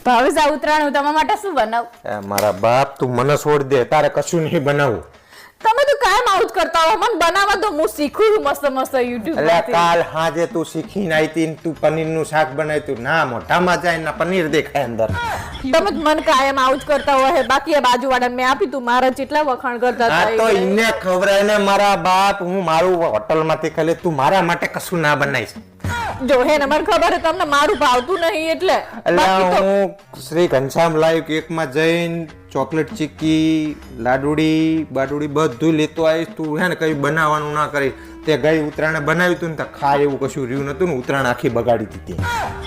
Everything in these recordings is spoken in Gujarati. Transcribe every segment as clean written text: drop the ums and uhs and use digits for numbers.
ભાવેશ આ ઉતરાણ તમારા માટે શું બનાવું? મારા બાપ તું મને છોડ દે, તારે કશું નહીં બનાવું. તમે તો કાયમ આવું જ કરતા હો. મને બનાવવા તો હું શીખું છું મસ્ત મસ્ત YouTube એટલે કાલ હાજે તું શીખીને આવી તું પનીરનું શાક બનાવી તું ના મોઢામાં જાય ના પનીર દેખાય અંદર. તમે મને કાયમ આવું જ કરતા હોય. બાકી આ બાજુવાળાને મેં આપી તું મારા જેટલા વખાણ કરતા આ તો એને ખવરાય ને મારા બાપ હું મારું હોટલમાંથી ખાલી તું મારા માટે કશું ના બનાવીશ. જો હે ને મને ખબર છે તમને મારું ભાવતું નહીં એટલે હું શ્રી ઘનશ્યામ લાઈવ કેકમાં જઈને ચોકલેટ ચીક્કી લાડુડી બાડુડી બધું લેતો આવીશ. તું હે ને કઈ બનાવવાનું ના કરી. તે ગઈ ઉત્તરાયણે બનાવ્યું તું ને ખાય એવું કશું રહ્યું નતું ને ઉત્તરાયણ આખી બગાડી દીધી.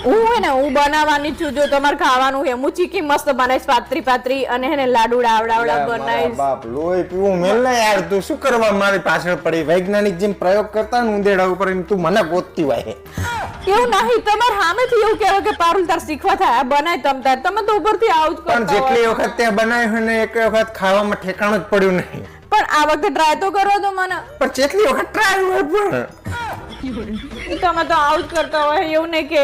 હું હે ને હું બનાવવાની છું. જો તમારે ખાવાનું હે હું ચીકી મસ્ત બનાવીશ પાતરી પાતરી અને હે ને લાડુડા આવડાવડા બનાવીશ. બાપ લોહી પીવું મેલ ને યાર તું શું કરવા મારી પાછળ પડી વૈજ્ઞાનિક જેમ પ્રયોગ કરતા ને ઉંદેડા ઉપર તું મને ગોતતી હોય. એવું નહીં તમારે સામેથી એવું કહેવાય કે પારુલ તાર શીખવા થાય બનાય તમે તો ઉપરથી આવું જ પણ જેટલી વખત ત્યાં બનાવ્યું હોય ને એક વખત ખાવામાં ઠેકાણું જ પડ્યું નહીં. પણ આ વખતે ટ્રાય તો કરો તો મને. પણ જેટલી વખત ટ્રાય હોય પણ તમે તો આવું જ કરતા હોય. એવું નહીં કે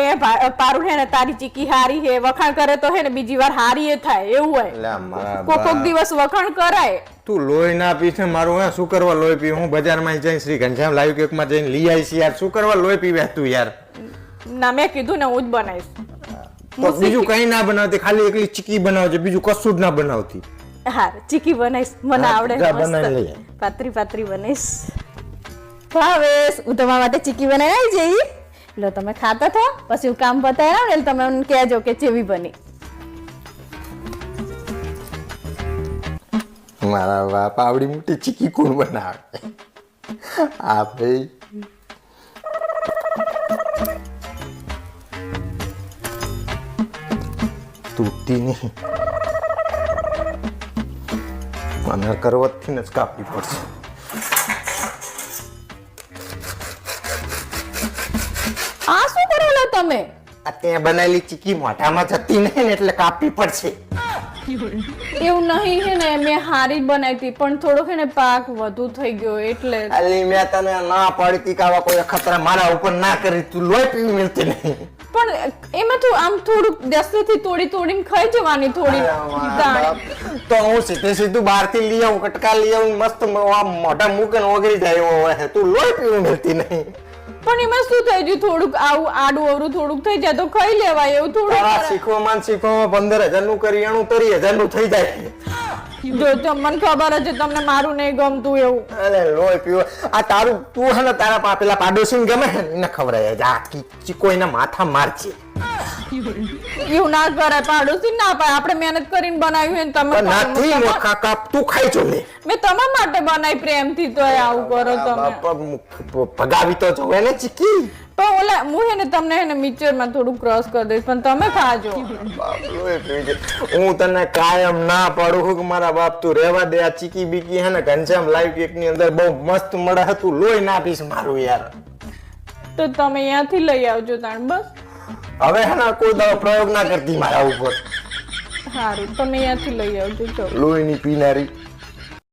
પારુલ હે ને તારી ચીકી હારી હે વખાણ કરે તો હે ને બીજી વાર હારી એ થાય એવું હોય. કોક દિવસ વખાણ કરાય. તું લોહી ના પીશે મારું હે શું કરવા લોહી પી? હું બજારમાં જઈને શ્રી ઘનશ્યામ લાઈવ કેકમાં જઈને લઈ આવીશ યાર. શું કરવા લોહી પીવે તું યાર? ના મેં કીધું ને હું જ બનાવીશ. તો બીજું કઈ ના બનાવતી ખાલી એકલી ચીકી બનાવજે બીજું કશું જ ના બનાવતી. હા ચીકી બનાવીશ મને આવડે. પાતરી પાતરી બનાવીશ. ભાવેશ હું તમારા માટે ચીકી બનાવી આવી જઈ. એટલે તમે ખાતા થો પછી હું કામ પતાવ્યા ને તમે મને કહેજો કે કેવી બની. મારા બાપ આવડી મોટી ચીકી કોણ બનાવે? આ ભાઈ તૂટતી નહીં. મને કરવતથી જ કાપવી પડશે. આ શું કરેલો તમે? આ ત્યાં બનાવેલી ચીકી મોઢામાં જતી નહીં ને એટલે કાપવી પડશે. એવું નહીં હે ને મેં હારી બનાવી હતી પણ થોડો હે ને પાક વધુ થઈ ગયો એટલે. અલી મેં તને ના પાડી કે આવા કોઈ ખતરા મારા ઉપર ના કરી. તું લોહી પીવી મળતી નહીં. પણ એમાં તો આમ થોડુંક દસ્તેથી તોડીને ખાઈ જવાની થોડી દાણી. તો હું સીધું બહારથી લઈ આવું કટકા લઈ આવું મસ્ત મોઢા મૂકીને ઓગળી જાય એવો હોય. તું લોહી પીવી મળતી નહીં. પણ એમાં શું થઈ ગયું થોડુંક આવું આડું અવરું થોડુંક થઈ જાય તો ખાઈ લેવાય એવું થોડું. શીખવામાં 15,000 નું કરિયાણું 30,000 નું થઈ જાય. જો તમને ખબર છે તમને મારું નહીં ગમતું એવું. અરે લોહી પીવો આ તારું તું હે ને તારા પેલા પાડોશી ગમે ને એને ખવડાય આ ચીકો એના માથા મારશે. એવું ના કરાય પાડોશી ના પાય. આપણે મહેનત કરીને બનાવ્યું તમે નથી કાપ તું ખાઈ જો લે. મેં તમારા માટે બનાવી પ્રેમથી તો આવું કરો તમે. ભગાવી તો જોવે ને ચીકી. પણ ઓલા હું હે ને તમને હે ને મિક્સરમાં થોડું ક્રોસ કરી દઈશ પણ તમે ખાજો. હું તને કાયમ ના પાડું કે મારા બાપ તું રહેવા દે. આ ચીકી બીકી હે ને ઘનશ્યામ લાઈવ કેક ની અંદર બહુ મસ્ત મળે હતું. લોહી ના પીશ મારું યાર. તો તમે અહીંયાથી લઈ આવજો તાણ બસ. હવે હે ને કોઈ દવા પ્રયોગ ના કરતી મારા ઉપર. સારું તમે અહીંયાથી લઈ આવજો. લોહી ની પીનારી.